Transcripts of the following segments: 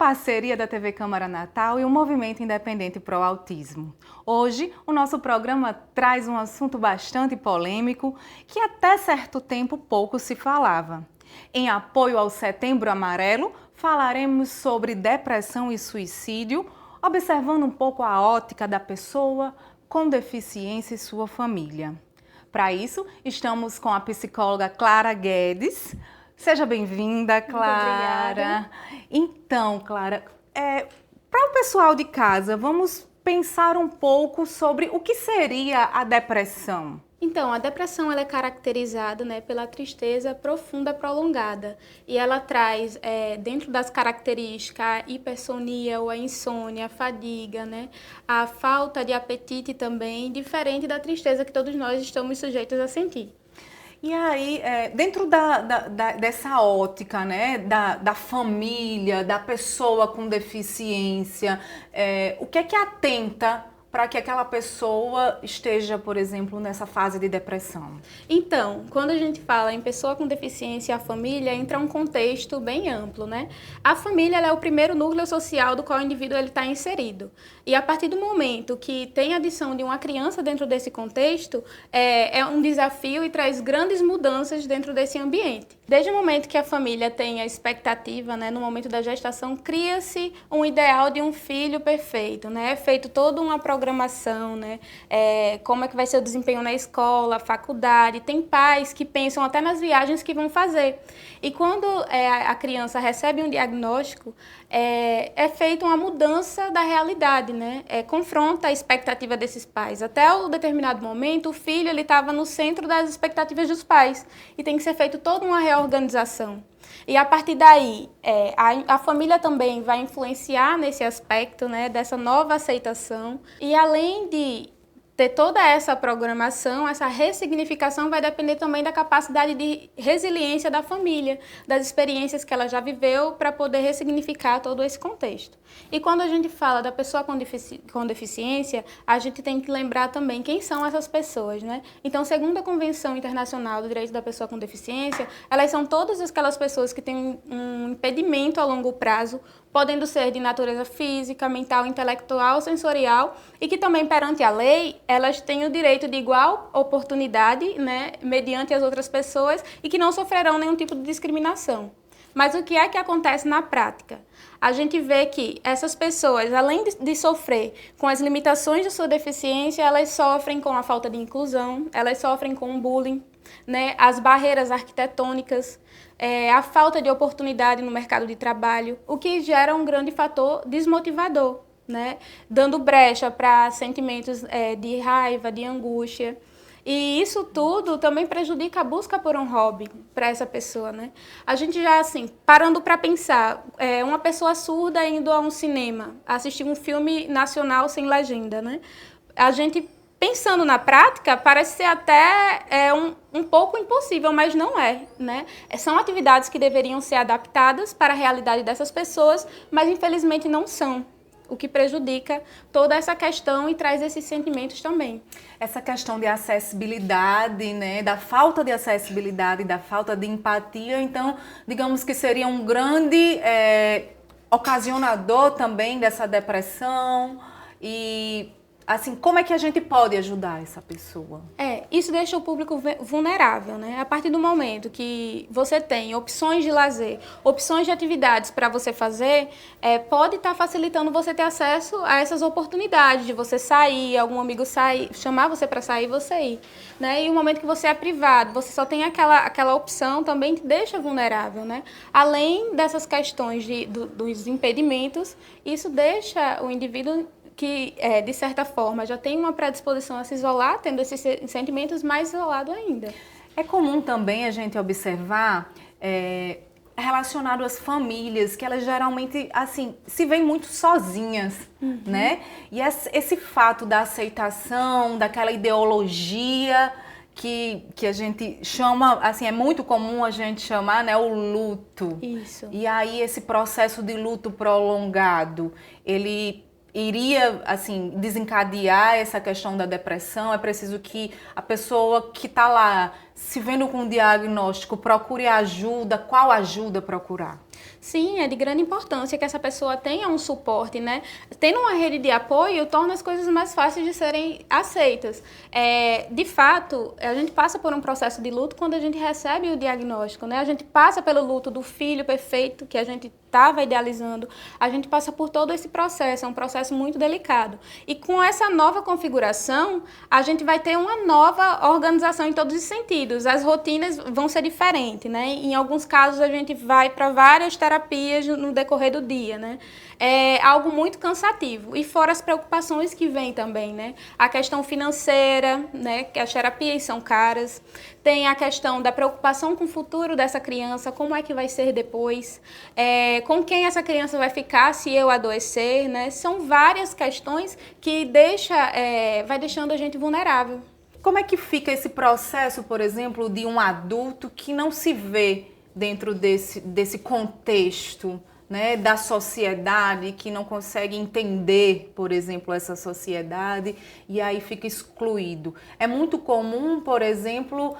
parceria da TV Câmara Natal e o Movimento Independente Pro Autismo. Hoje, o nosso programa traz um assunto bastante polêmico que até certo tempo pouco se falava. Em apoio ao Setembro Amarelo, falaremos sobre depressão e suicídio, observando um pouco a ótica da pessoa com deficiência e sua família. Para isso, estamos com a psicóloga Clara Guedes. Seja bem-vinda, Clara. Então, Clara, para o pessoal de casa, vamos pensar um pouco sobre o que seria a depressão. Então, a depressão ela é caracterizada, pela tristeza profunda prolongada e ela traz, dentro das características, a hipersonia ou a insônia, a fadiga, a falta de apetite também, diferente da tristeza que todos nós estamos sujeitos a sentir. E aí, dentro dessa ótica, da família, da pessoa com deficiência, o que é que atenta para que aquela pessoa esteja, por exemplo, nessa fase de depressão? Então, quando a gente fala em pessoa com deficiência e a família, entra um contexto bem amplo, A família ela é o primeiro núcleo social do qual o indivíduo está inserido. E a partir do momento que tem a adição de uma criança dentro desse contexto, é um desafio e traz grandes mudanças dentro desse ambiente. Desde o momento que a família tem a expectativa, no momento da gestação, cria-se um ideal de um filho perfeito, É feito toda uma programação, como é que vai ser o desempenho na escola, faculdade. Tem pais que pensam até nas viagens que vão fazer. E quando a criança recebe um diagnóstico, é feita uma mudança da realidade, confronta a expectativa desses pais. Até um determinado momento, o filho estava no centro das expectativas dos pais e tem que ser feita toda uma reorganização. E a partir daí, a família também vai influenciar nesse aspecto, dessa nova aceitação. E além de ter toda essa programação, essa ressignificação vai depender também da capacidade de resiliência da família, das experiências que ela já viveu para poder ressignificar todo esse contexto. E quando a gente fala da pessoa com deficiência, a gente tem que lembrar também quem são essas pessoas, Então, segundo a Convenção Internacional do Direito da Pessoa com Deficiência, elas são todas aquelas pessoas que têm um impedimento a longo prazo, podendo ser de natureza física, mental, intelectual, sensorial, e que também, perante a lei, elas têm o direito de igual oportunidade, mediante as outras pessoas, e que não sofrerão nenhum tipo de discriminação. Mas o que é que acontece na prática? A gente vê que essas pessoas, além de sofrer com as limitações de sua deficiência, elas sofrem com a falta de inclusão, elas sofrem com o bullying, as barreiras arquitetônicas, a falta de oportunidade no mercado de trabalho, o que gera um grande fator desmotivador, dando brecha para sentimentos de raiva, de angústia. E isso tudo também prejudica a busca por um hobby para essa pessoa, A gente já, parando para pensar, uma pessoa surda indo a um cinema, assistir um filme nacional sem legenda, A gente, pensando na prática, parece ser até um pouco impossível, mas não é, São atividades que deveriam ser adaptadas para a realidade dessas pessoas, mas infelizmente não são. O que prejudica toda essa questão e traz esses sentimentos também. Essa questão de acessibilidade, da falta de acessibilidade, da falta de empatia, então, digamos que seria um grande ocasionador também dessa depressão. E, assim, como é que a gente pode ajudar essa pessoa? Isso deixa o público vulnerável, A partir do momento que você tem opções de lazer, opções de atividades para você fazer, pode estar facilitando você ter acesso a essas oportunidades de você sair, algum amigo sair, chamar você para sair e você ir, E o momento que você é privado, você só tem aquela opção, também te deixa vulnerável, Além dessas questões dos impedimentos, isso deixa o indivíduo que, de certa forma, já tem uma predisposição a se isolar, tendo esses sentimentos, mais isolado ainda. É comum também a gente observar, relacionado às famílias, que elas geralmente, se veem muito sozinhas, E esse fato da aceitação, daquela ideologia que a gente chama, é muito comum a gente chamar, o luto. Isso. E aí esse processo de luto prolongado, ele iria, desencadear essa questão da depressão. É preciso que a pessoa que está lá se vendo com um diagnóstico, procure ajuda, qual ajuda procurar? Sim, é de grande importância que essa pessoa tenha um suporte, né? Tendo uma rede de apoio torna as coisas mais fáceis de serem aceitas. De fato, a gente passa por um processo de luto quando a gente recebe o diagnóstico, né? A gente passa pelo luto do filho perfeito que a gente estava idealizando, a gente passa por todo esse processo, é um processo muito delicado. E com essa nova configuração, a gente vai ter uma nova organização em todos os sentidos. As rotinas vão ser diferentes, né? Em alguns casos, a gente vai para várias terapias no decorrer do dia, né? É algo muito cansativo. E fora as preocupações que vêm também, né? A questão financeira, né? Que as terapias são caras. Tem a questão da preocupação com o futuro dessa criança, como é que vai ser depois, com quem essa criança vai ficar se eu adoecer, né? São várias questões que vai deixando a gente vulnerável. Como é que fica esse processo, por exemplo, de um adulto que não se vê dentro desse contexto, né, da sociedade, que não consegue entender, por exemplo, essa sociedade e aí fica excluído? É muito comum, por exemplo,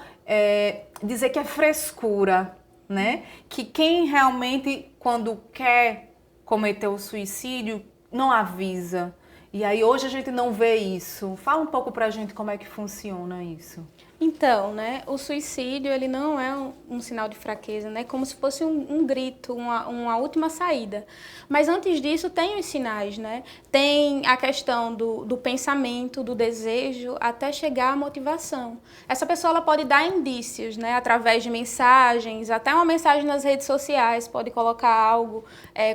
dizer que é frescura, né? Que quem realmente, quando quer cometer o suicídio, não avisa. E aí hoje a gente não vê isso. Fala um pouco pra gente como é que funciona isso. Então, né, o suicídio ele não é um sinal de fraqueza, né, como se fosse um grito, uma última saída. Mas antes disso tem os sinais, né? Tem a questão do pensamento, do desejo, até chegar à motivação. Essa pessoa ela pode dar indícios, né, através de mensagens, até uma mensagem nas redes sociais, pode colocar algo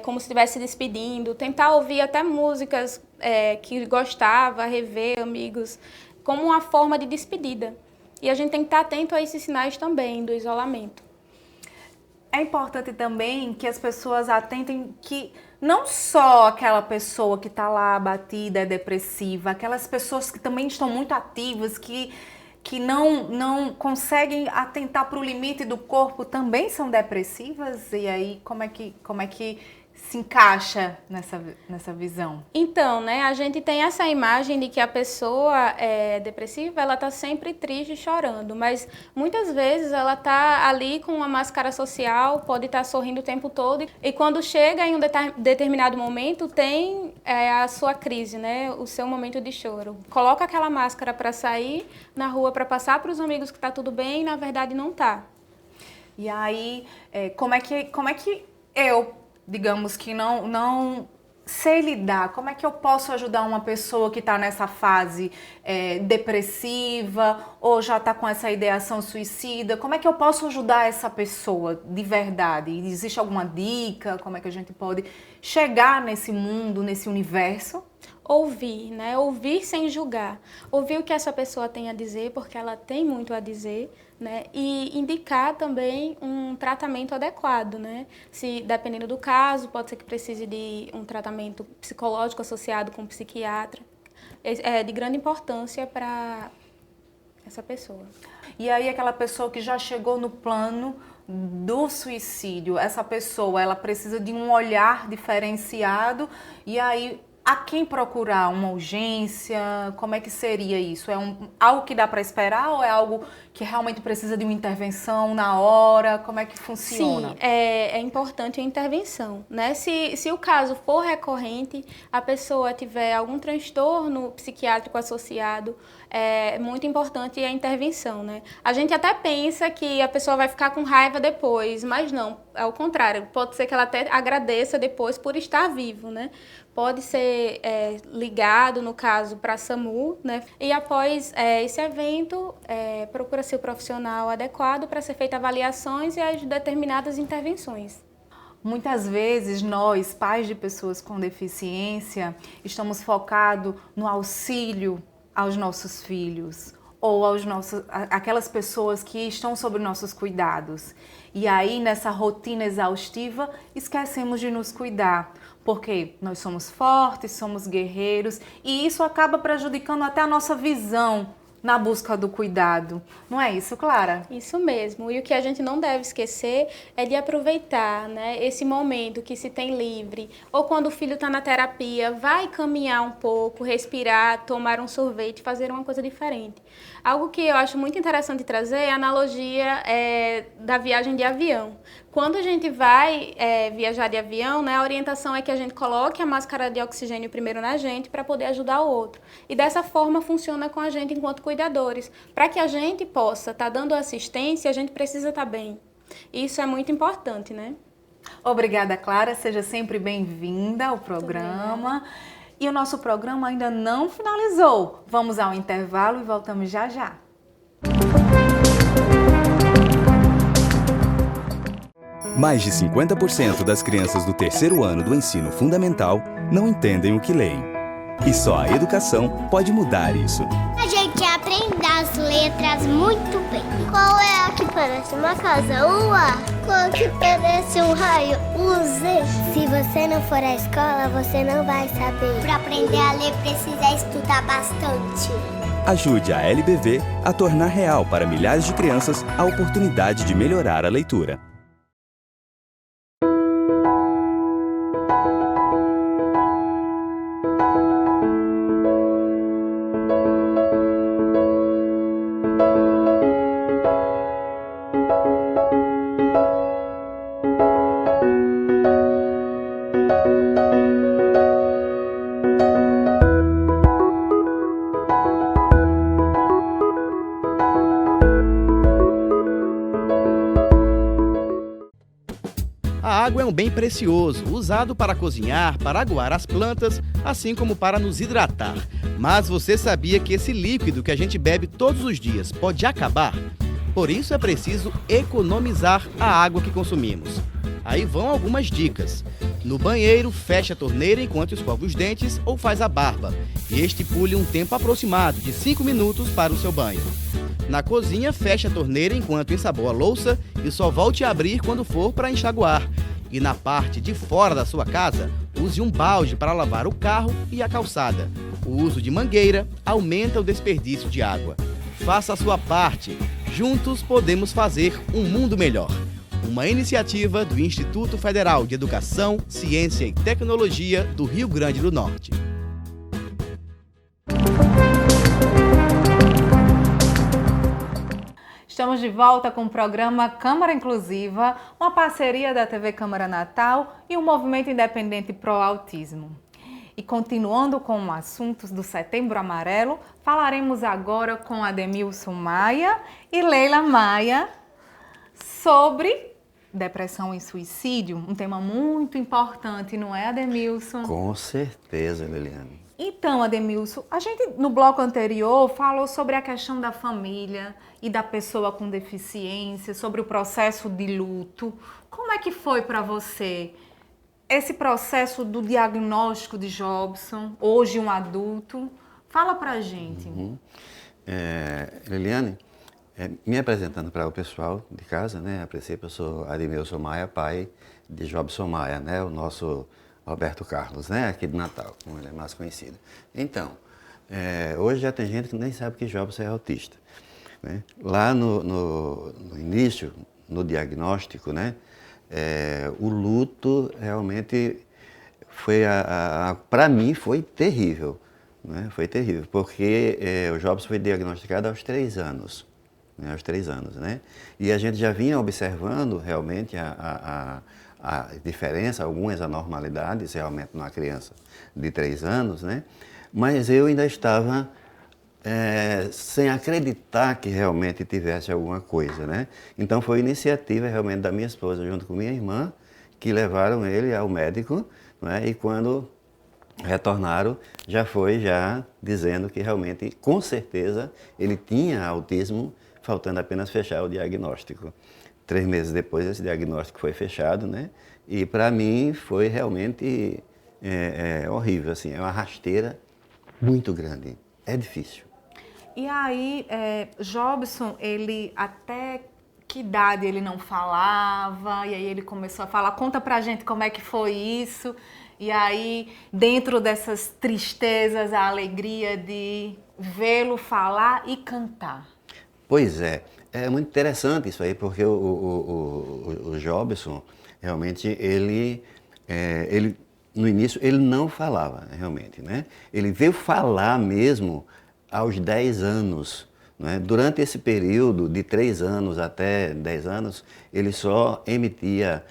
como se estivesse despedindo, tentar ouvir até músicas que gostava, rever amigos, como uma forma de despedida. E a gente tem que estar atento a esses sinais também do isolamento. É importante também que as pessoas atentem que não só aquela pessoa que está lá abatida é depressiva, aquelas pessoas que também estão muito ativas, que não conseguem atentar para o limite do corpo também são depressivas? E aí como é que se encaixa nessa visão? Então, né, a gente tem essa imagem de que a pessoa depressiva, ela tá sempre triste e chorando, mas muitas vezes ela tá ali com uma máscara social, pode estar sorrindo o tempo todo e quando chega em um determinado momento tem a sua crise, né, o seu momento de choro. Coloca aquela máscara para sair na rua, para passar para os amigos que tá tudo bem e na verdade não tá. E aí, como é que eu, digamos que não sei lidar, como é que eu posso ajudar uma pessoa que está nessa fase depressiva ou já está com essa ideação suicida? Como é que eu posso ajudar essa pessoa de verdade? Existe alguma dica? Como é que a gente pode chegar nesse mundo, nesse universo? Ouvir, né? Ouvir sem julgar. Ouvir o que essa pessoa tem a dizer, porque ela tem muito a dizer, né? E indicar também um tratamento adequado, né? Se, dependendo do caso, pode ser que precise de um tratamento psicológico associado com um psiquiatra. É de grande importância para essa pessoa. E aí aquela pessoa que já chegou no plano do suicídio, essa pessoa, ela precisa de um olhar diferenciado e aí a quem procurar? Uma urgência? Como é que seria isso? Algo que dá para esperar ou é algo que realmente precisa de uma intervenção na hora? Como é que funciona? Sim, é importante a intervenção, né? Se o caso for recorrente, a pessoa tiver algum transtorno psiquiátrico associado, é muito importante a intervenção, né? A gente até pensa que a pessoa vai ficar com raiva depois, mas não, é o contrário. Pode ser que ela até agradeça depois por estar vivo, né? Pode ser ligado, no caso, para a SAMU, né? E após esse evento, procura-se o profissional adequado para ser feitas avaliações e as determinadas intervenções. Muitas vezes nós, pais de pessoas com deficiência, estamos focados no auxílio aos nossos filhos ou aquelas pessoas que estão sob nossos cuidados. E aí, nessa rotina exaustiva, esquecemos de nos cuidar. Porque nós somos fortes, somos guerreiros e isso acaba prejudicando até a nossa visão na busca do cuidado. Não é isso, Clara? Isso mesmo. E o que a gente não deve esquecer é de aproveitar, né, esse momento que se tem livre, ou quando o filho está na terapia, vai caminhar um pouco, respirar, tomar um sorvete, fazer uma coisa diferente. Algo que eu acho muito interessante trazer é a analogia da viagem de avião. Quando a gente vai viajar de avião, né, a orientação é que a gente coloque a máscara de oxigênio primeiro na gente para poder ajudar o outro. E dessa forma funciona com a gente enquanto cuidadores. Para que a gente possa estar dando assistência, a gente precisa estar bem. E isso é muito importante, né? Obrigada, Clara. Seja sempre bem-vinda ao programa. E o nosso programa ainda não finalizou. Vamos ao intervalo e voltamos já já. Mais de 50% das crianças do terceiro ano do ensino fundamental não entendem o que leem. E só a educação pode mudar isso. A gente aprende as letras muito bem. Qual é a que parece uma casa? O A. Qual que parece um raio? O Z. Se você não for à escola, você não vai saber. Para aprender a ler, precisa estudar bastante. Ajude a LBV a tornar real para milhares de crianças a oportunidade de melhorar a leitura. A água é um bem precioso, usado para cozinhar, para aguar as plantas, assim como para nos hidratar. Mas você sabia que esse líquido que a gente bebe todos os dias pode acabar? Por isso é preciso economizar a água que consumimos. Aí vão algumas dicas. No banheiro, feche a torneira enquanto escova os dentes ou faz a barba. E estipule um tempo aproximado de 5 minutos para o seu banho. Na cozinha, feche a torneira enquanto ensaboa a louça e só volte a abrir quando for para enxaguar. E na parte de fora da sua casa, use um balde para lavar o carro e a calçada. O uso de mangueira aumenta o desperdício de água. Faça a sua parte. Juntos podemos fazer um mundo melhor. Uma iniciativa do Instituto Federal de Educação, Ciência e Tecnologia do Rio Grande do Norte. Estamos de volta com o programa Câmara Inclusiva, uma parceria da TV Câmara Natal e o Movimento Independente Pro Autismo. E continuando com assuntos do Setembro Amarelo, falaremos agora com Ademilson Maia e Leila Maia sobre depressão e suicídio, um tema muito importante, não é, Ademilson? Com certeza, Liliane. Então, Ademilson, a gente no bloco anterior falou sobre a questão da família e da pessoa com deficiência, sobre o processo de luto. Como é que foi para você esse processo do diagnóstico de Jobson, hoje um adulto? Fala pra gente. Liliane, me apresentando para o pessoal de casa, né? A princípio eu sou Ademilson Maia, pai de Jobson Maia, né? O nosso Roberto Carlos, né? Aqui de Natal, como ele é mais conhecido. Então, hoje já tem gente que nem sabe que Jobson é autista, né? Lá no início, no diagnóstico, né? O luto realmente foi, para mim, foi terrível, né? Foi terrível, porque o Jobson foi diagnosticado aos 3 anos. Né, aos 3 anos, né? E a gente já vinha observando realmente a diferença, algumas anormalidades realmente numa criança de 3 anos, né? Mas eu ainda estava sem acreditar que realmente tivesse alguma coisa, né? Então foi iniciativa realmente da minha esposa junto com minha irmã que levaram ele ao médico, né? E quando retornaram, já dizendo que realmente, com certeza, ele tinha autismo, faltando apenas fechar o diagnóstico. 3 meses depois, esse diagnóstico foi fechado, né? E para mim foi realmente horrível, assim, é uma rasteira muito grande, é difícil. E aí, Jobson, ele até que idade ele não falava? E aí ele começou a falar, conta pra gente como é que foi isso. E aí, dentro dessas tristezas, a alegria de vê-lo falar e cantar. Pois é muito interessante isso aí, porque o Jobson, realmente, ele, no início, ele não falava, realmente, né? Ele veio falar mesmo aos 10 anos, né? Durante esse período de 3 anos até 10 anos, ele só emitia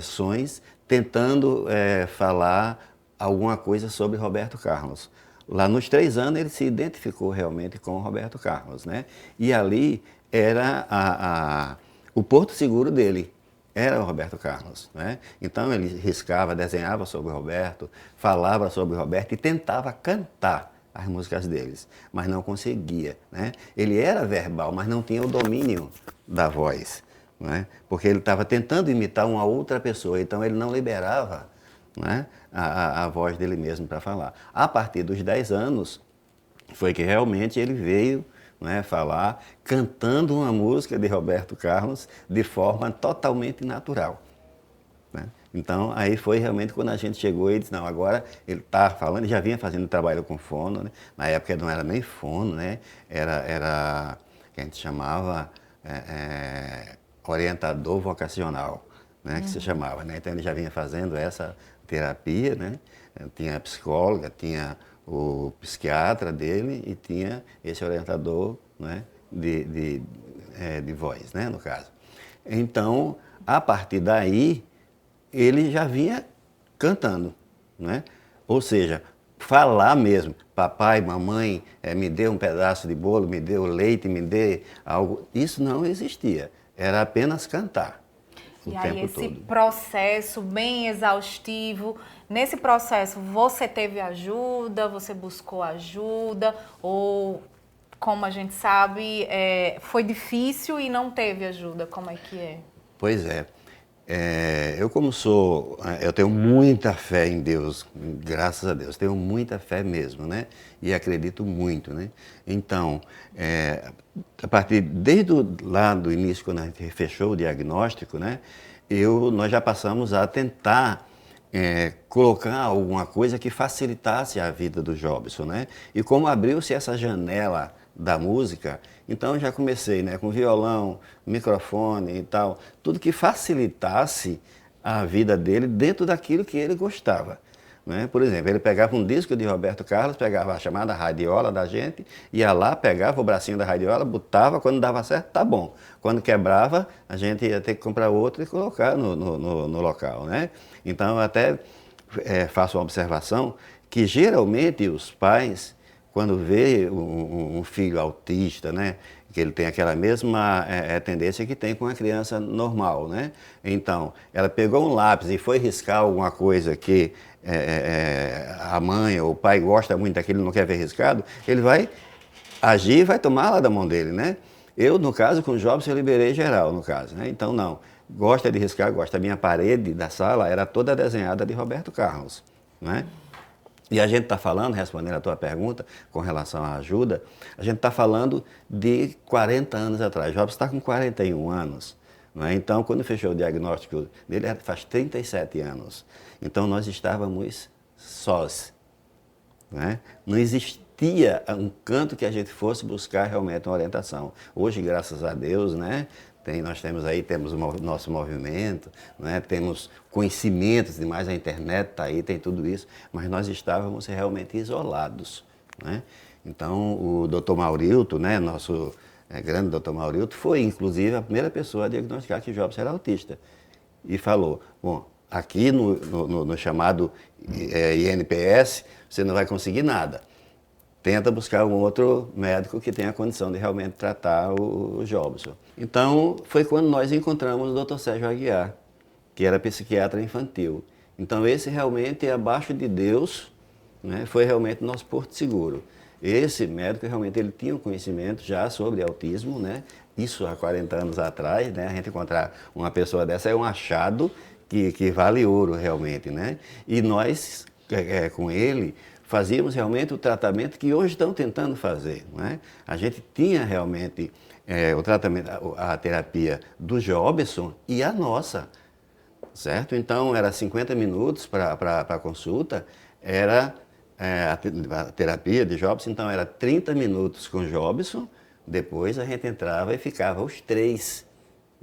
sons tentando falar alguma coisa sobre Roberto Carlos. Lá nos 3 anos ele se identificou realmente com o Roberto Carlos, né? E ali era o porto seguro dele, era o Roberto Carlos, né? Então ele riscava, desenhava sobre o Roberto, falava sobre o Roberto e tentava cantar as músicas deles, mas não conseguia, né? Ele era verbal, mas não tinha o domínio da voz, né? Porque ele estava tentando imitar uma outra pessoa, então ele não liberava, né, a voz dele mesmo para falar. A partir dos 10 anos, foi que realmente ele veio, né, falar, cantando uma música de Roberto Carlos de forma totalmente natural, né? Então, aí foi realmente quando a gente chegou e disse, não, agora ele está falando, ele já vinha fazendo trabalho com fono, né? Na época não era nem fono, né? Era que a gente chamava orientador vocacional, né? Que se chamava, né? Então ele já vinha fazendo essa terapia, né? Tinha a psicóloga, tinha o psiquiatra dele e tinha esse orientador, né? de voz, né? No caso. Então, a partir daí, ele já vinha cantando, né? Ou seja, falar mesmo, papai, mamãe, me dê um pedaço de bolo, me dê o leite, me dê algo, isso não existia, era apenas cantar. E aí esse processo bem exaustivo, nesse processo você teve ajuda, você buscou ajuda eu como a gente sabe, foi difícil e não teve ajuda, como é que é? Pois é. Eu tenho muita fé em Deus, graças a Deus, tenho muita fé mesmo, né? E acredito muito, né? Então, desde lá do início, quando a gente fechou o diagnóstico, né? Nós já passamos a tentar colocar alguma coisa que facilitasse a vida do Jobson, né? E como abriu-se essa janela da música, então eu já comecei, né, com violão, microfone e tal, tudo que facilitasse a vida dele dentro daquilo que ele gostava, né? Por exemplo, ele pegava um disco de Roberto Carlos, pegava a chamada radiola da gente, ia lá, pegava o bracinho da radiola, botava, quando dava certo, tá bom. Quando quebrava, a gente ia ter que comprar outro e colocar no local, né? Então eu até faço uma observação que geralmente os pais, quando vê um filho autista, né, que ele tem aquela mesma tendência que tem com a criança normal, né? Então, ela pegou um lápis e foi riscar alguma coisa que a mãe ou o pai gosta muito daquilo, não quer ver riscado, ele vai agir e vai tomar lá da mão dele, né? Eu, no caso, com o Jobson, eu liberei geral, no caso, né? Então, não, gosta de riscar, gosta. A minha parede da sala era toda desenhada de Roberto Carlos, né? E a gente está falando, respondendo a tua pergunta com relação à ajuda, a gente está falando de 40 anos atrás. Jobson está com 41 anos. Não é? Então, quando fechou o diagnóstico dele, faz 37 anos. Então, nós estávamos sós. Não é? Não existia um canto que a gente fosse buscar realmente uma orientação. Hoje, graças a Deus, né? Nós temos o nosso movimento, né? Temos conhecimentos demais, a internet está aí, tem tudo isso, mas nós estávamos realmente isolados, né? Então, o Dr. Maurilto, né? Nosso grande Dr. Maurilto, foi inclusive a primeira pessoa a diagnosticar que Jobson era autista. E falou, bom, aqui no chamado INPS, você não vai conseguir nada. Tenta buscar um outro médico que tenha a condição de realmente tratar o Jobson. Então, foi quando nós encontramos o Dr. Sérgio Aguiar, que era psiquiatra infantil. Então, esse realmente, abaixo de Deus, né, foi realmente o nosso porto seguro. Esse médico, realmente, ele tinha um conhecimento já sobre autismo, né? Isso há 40 anos atrás, né? A gente encontrar uma pessoa dessa é um achado que vale ouro, realmente, né? E nós, com ele, fazíamos realmente o tratamento que hoje estão tentando fazer, não é? A gente tinha realmente o tratamento, a terapia do Jobson e a nossa. certo? Então, era 50 minutos para a consulta, era a terapia de Jobson, então era 30 minutos com Jobson, depois a gente entrava e ficava os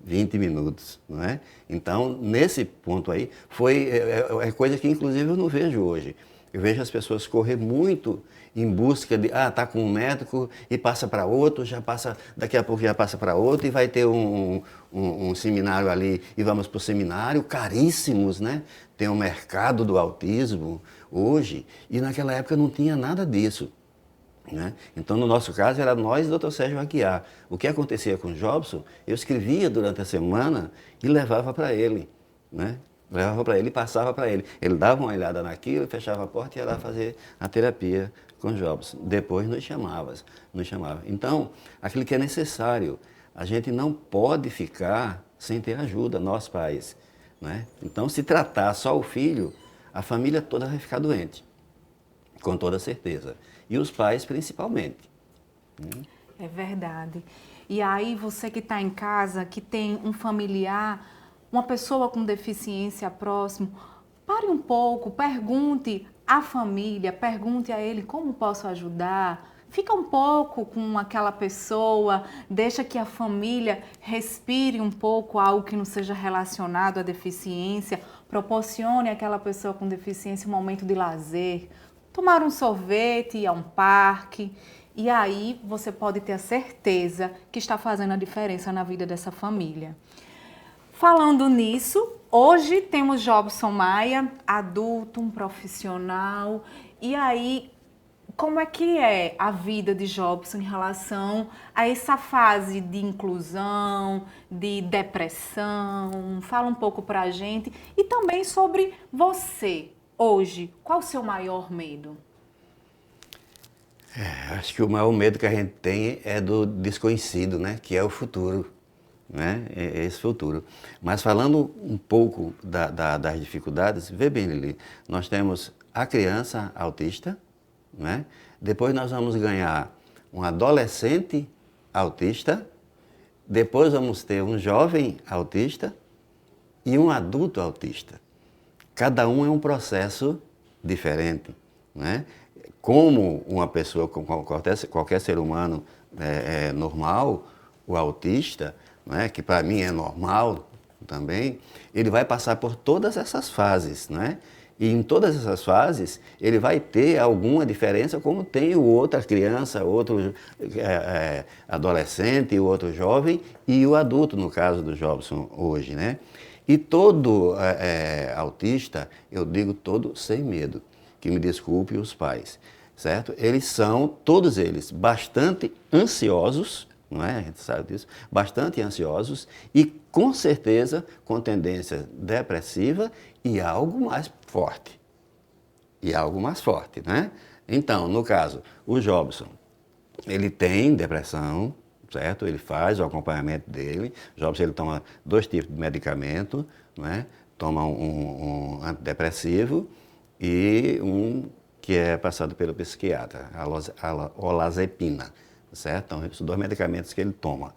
20 minutos, não é? Então, nesse ponto aí, é coisa que inclusive eu não vejo hoje. Eu vejo as pessoas correr muito em busca de, tá com um médico e passa para outro, daqui a pouco já passa para outro e vai ter um seminário ali e vamos para o seminário, caríssimos, né? Tem um mercado do autismo hoje e naquela época não tinha nada disso. Né? Então, no nosso caso, era nós e o Dr. Sérgio Aguiar. O que acontecia com o Jobson, eu escrevia durante a semana e levava para ele. Né? Levava para ele e passava para ele. Ele dava uma olhada naquilo, fechava a porta e ia lá fazer a terapia com o Jobson. Depois nos chamava. Então, aquilo que é necessário, a gente não pode ficar sem ter ajuda, nós pais. Né? Então, se tratar só o filho, a família toda vai ficar doente, com toda certeza. E os pais principalmente. É verdade. E aí você que está em casa, que tem um familiar, uma pessoa com deficiência próximo, pare um pouco, pergunte à família, pergunte a ele como posso ajudar. Fica um pouco com aquela pessoa, deixa que a família respire um pouco algo que não seja relacionado à deficiência, proporcione àquela pessoa com deficiência um momento de lazer, tomar um sorvete, ir a um parque, e aí você pode ter a certeza que está fazendo a diferença na vida dessa família. Falando nisso, hoje temos Jobson Maia, adulto, um profissional, e aí como é que é a vida de Jobson em relação a essa fase de inclusão, de depressão? Fala um pouco pra gente e também sobre você. Hoje, qual o seu maior medo? Acho que o maior medo que a gente tem é do desconhecido, né? Que é o futuro, né? É esse futuro. Mas falando um pouco das dificuldades, vê bem, Lili, nós temos a criança autista, né? Depois nós vamos ganhar um adolescente autista, depois vamos ter um jovem autista e um adulto autista. Cada um é um processo diferente, né? Como uma pessoa, qualquer ser humano normal, o autista, né, que para mim é normal também, ele vai passar por todas essas fases, né? E em todas essas fases, ele vai ter alguma diferença, como tem o outra criança, outro adolescente, o outro jovem e o adulto, no caso do Jobson hoje, né? E todo autista, eu digo todo sem medo, que me desculpe os pais, certo? Eles são, todos eles, bastante ansiosos, não é? A gente sabe disso, bastante ansiosos e com certeza com tendência depressiva e algo mais forte. Né? Então, no caso, o Jobson, ele tem depressão, certo? Ele faz o acompanhamento dele. O Jobson, ele toma 2 tipos de medicamento, né? Toma um antidepressivo e um que é passado pelo psiquiatra, a olazepina, certo? Então, são 2 medicamentos que ele toma.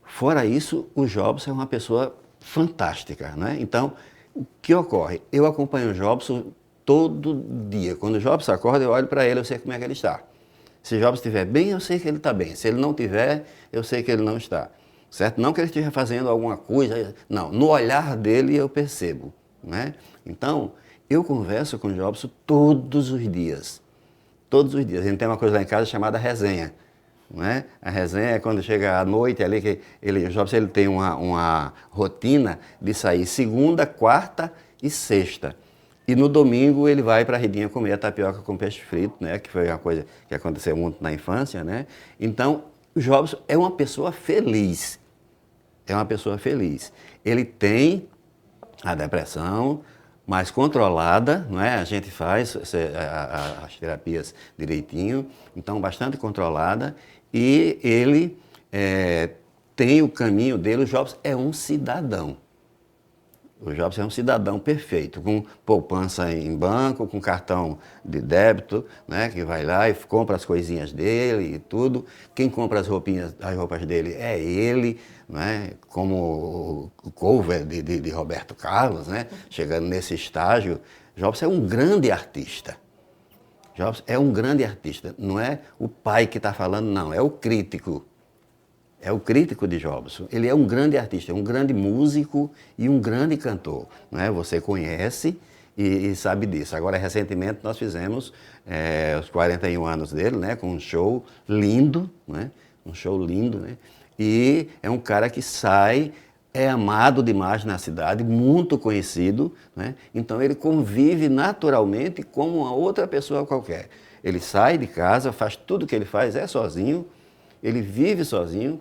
Fora isso, o Jobson é uma pessoa fantástica, né? Então, o que ocorre? Eu acompanho o Jobson todo dia. Quando o Jobson acorda, eu olho para ele, eu sei como é que ele está. Se o Jobson estiver bem, eu sei que ele está bem. Se ele não estiver, eu sei que ele não está. Certo? Não que ele esteja fazendo alguma coisa, não. No olhar dele eu percebo, né? Então, eu converso com o Jobson todos os dias. Todos os dias. A gente tem uma coisa lá em casa chamada resenha. Né? A resenha é quando chega à noite ali, que o Jobson ele tem uma rotina de sair segunda, quarta e sexta. E no domingo ele vai para a Redinha comer a tapioca com peixe frito, né? Que foi uma coisa que aconteceu muito na infância, né? Então, o Jobson é uma pessoa feliz. É uma pessoa feliz. Ele tem a depressão mais controlada, não é? A gente faz as terapias direitinho, então bastante controlada. E ele tem o caminho dele, o Jobson é um cidadão. O Jobson é um cidadão perfeito, com poupança em banco, com cartão de débito, né, que vai lá e compra as coisinhas dele e tudo. Quem compra as roupas dele é ele, né, como o cover de Roberto Carlos, né, chegando nesse estágio. Jobson é um grande artista. Jobson é um grande artista. Não é o pai que está falando, não, é o crítico. É o crítico de Jobson. Ele é um grande artista, um grande músico e um grande cantor. Né? Você conhece e sabe disso. Agora, recentemente, nós fizemos os 41 anos dele, né? Com um show lindo, né? Um show lindo, né? E é um cara que sai, é amado demais na cidade, muito conhecido, né? Então, ele convive naturalmente como uma outra pessoa qualquer. Ele sai de casa, faz tudo que ele faz, é sozinho, ele vive sozinho,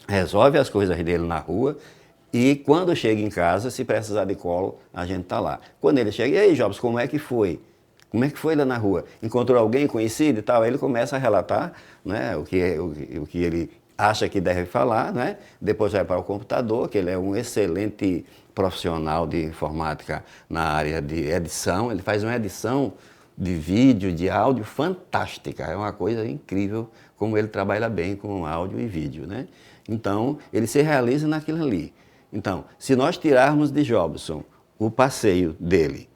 resolve as coisas dele na rua e quando chega em casa, se precisar de colo, a gente está lá. Quando ele chega, e aí, Jobson, como é que foi? Como é que foi lá na rua? Encontrou alguém conhecido e tal? Aí ele começa a relatar, né, o que ele acha que deve falar, né? Depois vai para o computador, que ele é um excelente profissional de informática na área de edição. Ele faz uma edição de vídeo, de áudio fantástica. É uma coisa incrível como ele trabalha bem com áudio e vídeo, né? Então, ele se realiza naquilo ali. Então, se nós tirarmos de Jobson o passeio dele,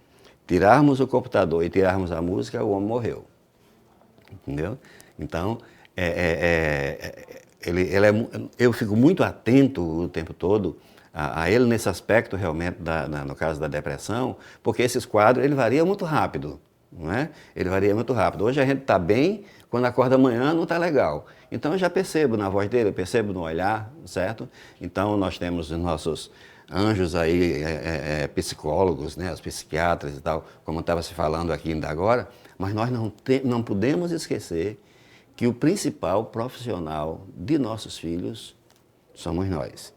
tirarmos o computador e tirarmos a música, o homem morreu. Entendeu? Então, eu fico muito atento o tempo todo a ele nesse aspecto realmente, no caso da depressão, porque esses quadros, ele varia muito rápido. Não é? Ele varia muito rápido. Hoje a gente está bem, quando acorda amanhã não está legal. Então eu já percebo na voz dele, eu percebo no olhar, certo? Então nós temos os nossos anjos aí, psicólogos, né, os psiquiatras e tal, como estava se falando aqui ainda agora, mas nós não podemos esquecer que o principal profissional de nossos filhos somos nós.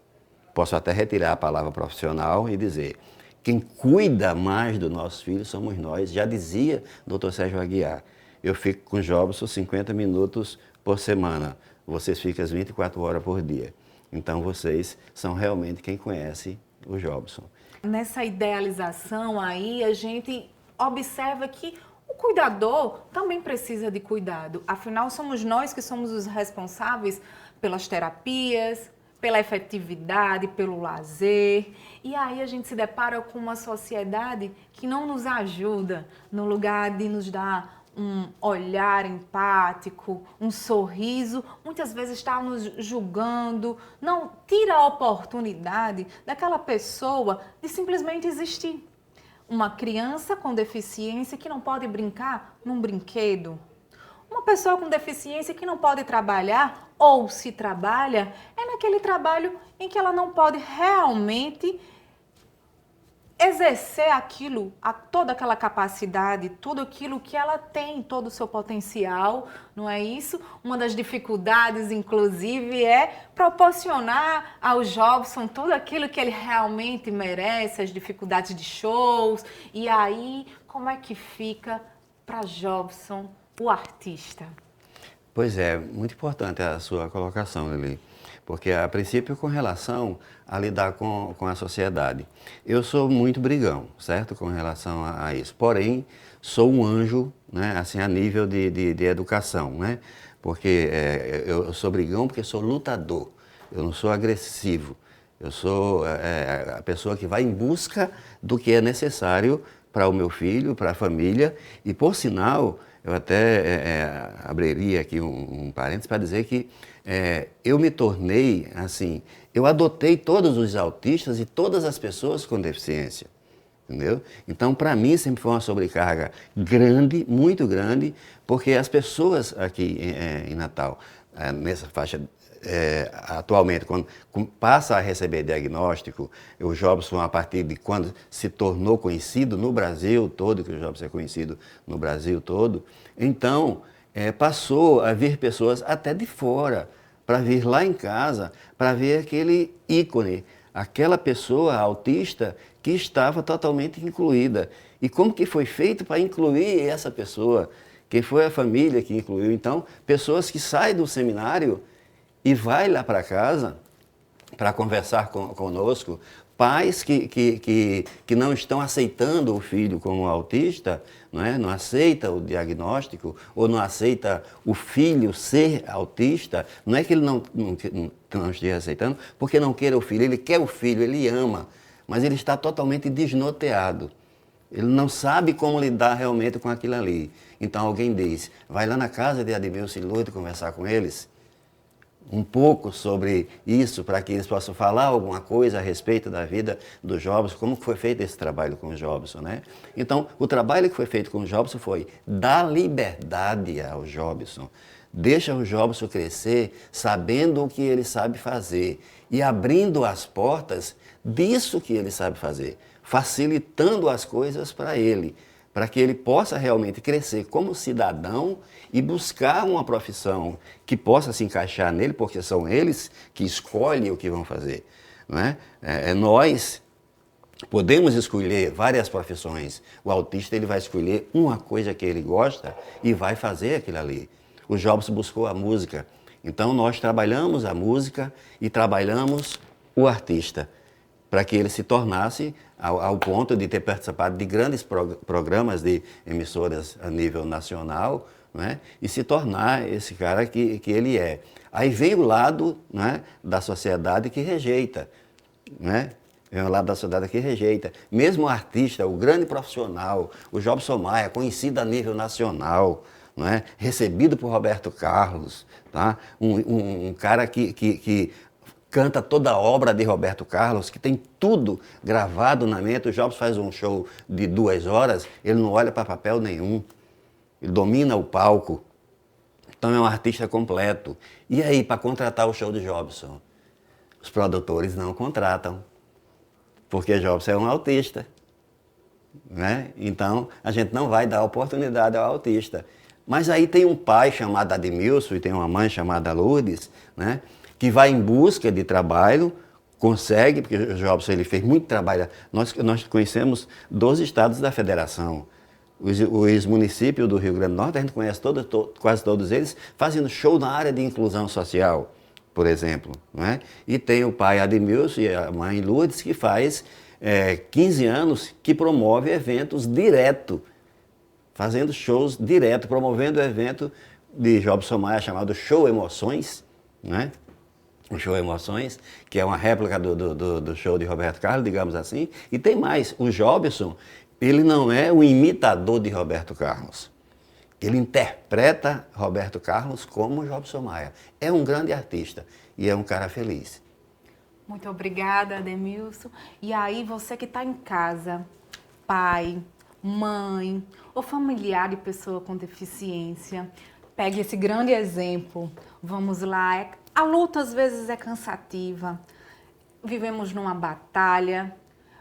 Posso até retirar a palavra profissional e dizer, quem cuida mais dos nossos filhos somos nós, já dizia o Dr. Sérgio Aguiar. Eu fico com Jobson 50 minutos por semana, vocês ficam 24 horas por dia. Então vocês são realmente quem conhece o Jobson. Nessa idealização aí, a gente observa que o cuidador também precisa de cuidado. Afinal, somos nós que somos os responsáveis pelas terapias, pela efetividade, pelo lazer. E aí a gente se depara com uma sociedade que não nos ajuda no lugar de nos dar um olhar empático, um sorriso, muitas vezes está nos julgando, não tira a oportunidade daquela pessoa de simplesmente existir. Uma criança com deficiência que não pode brincar num brinquedo. Uma pessoa com deficiência que não pode trabalhar, ou se trabalha, é naquele trabalho em que ela não pode realmente exercer aquilo, toda aquela capacidade, tudo aquilo que ela tem, todo o seu potencial, não é isso? Uma das dificuldades, inclusive, é proporcionar ao Jobson tudo aquilo que ele realmente merece, as dificuldades de shows. E aí, como é que fica para Jobson, o artista? Pois é, muito importante a sua colocação, Lili, porque a princípio com relação a lidar com a sociedade. Eu sou muito brigão, certo, com relação a isso, porém sou um anjo, né, assim, a nível de educação, né, porque eu sou brigão porque sou lutador, eu não sou agressivo, eu sou a pessoa que vai em busca do que é necessário para o meu filho, para a família, e por sinal, eu até abriria aqui um parênteses para dizer que eu me tornei, assim, eu adotei todos os autistas e todas as pessoas com deficiência, entendeu? Então, para mim, sempre foi uma sobrecarga grande, muito grande, porque as pessoas aqui em Natal, nessa faixa, atualmente, quando passa a receber diagnóstico, o Jobson, a partir de quando se tornou conhecido no Brasil todo, que o Jobson é conhecido no Brasil todo, então passou a vir pessoas até de fora, para vir lá em casa, para ver aquele ícone, aquela pessoa autista que estava totalmente incluída. E como que foi feito para incluir essa pessoa? Quem foi a família que incluiu? Então, pessoas que saem do seminário e vai lá para casa para conversar conosco, Pais que não estão aceitando o filho como autista, não aceita o diagnóstico, ou não aceita o filho ser autista, não é que ele não esteja aceitando, porque não queira o filho, ele quer o filho, ele ama, mas ele está totalmente desnorteado. Ele não sabe como lidar realmente com aquilo ali. Então alguém diz, vai lá na casa de Ademilson e Lourdes conversar com eles, um pouco sobre isso, para que eles possam falar alguma coisa a respeito da vida do Jobson, como foi feito esse trabalho com o Jobson, né? Então, o trabalho que foi feito com o Jobson foi dar liberdade ao Jobson, deixa o Jobson crescer sabendo o que ele sabe fazer e abrindo as portas disso que ele sabe fazer, facilitando as coisas para ele, para que ele possa realmente crescer como cidadão e buscar uma profissão que possa se encaixar nele, porque são eles que escolhem o que vão fazer. Não é? Nós podemos escolher várias profissões. O autista ele vai escolher uma coisa que ele gosta e vai fazer aquilo ali. O Jobson buscou a música. Então nós trabalhamos a música e trabalhamos o artista, para que ele se tornasse ao ponto de ter participado de grandes programas de emissoras a nível nacional, né? E se tornar esse cara que ele é. Aí vem o lado, né, da sociedade que rejeita, né? Vem o lado da sociedade que rejeita. Mesmo o artista, o grande profissional, o Jobson Maia, conhecido a nível nacional, né? Recebido por Roberto Carlos, tá? Um cara que canta toda a obra de Roberto Carlos, que tem tudo gravado na mente. O Jobson faz um show de 2 horas, ele não olha para papel nenhum. Ele domina o palco. Então é um artista completo. E aí, para contratar o show de Jobson? Os produtores não contratam, porque Jobson é um autista, né? Então a gente não vai dar oportunidade ao autista. Mas aí tem um pai chamado Ademilson e tem uma mãe chamada Lourdes, né? Que vai em busca de trabalho, consegue, porque o Jobson ele fez muito trabalho. Nós conhecemos 12 estados da federação. Os municípios do Rio Grande do Norte, a gente conhece quase todos eles, fazendo show na área de inclusão social, por exemplo. Não é? E tem o pai Ademilson e a mãe Lourdes, que faz 15 anos, que promove eventos direto, fazendo shows direto, promovendo o evento de Jobson Maia chamado Show Emoções, né? O Show Emoções, que é uma réplica do show de Roberto Carlos, digamos assim. E tem mais, o Jobson, ele não é o imitador de Roberto Carlos. Ele interpreta Roberto Carlos como Jobson Maia. É um grande artista e é um cara feliz. Muito obrigada, Ademilson. E aí, você que está em casa, pai, mãe ou familiar de pessoa com deficiência, pegue esse grande exemplo. Vamos lá, a luta às vezes é cansativa, vivemos numa batalha,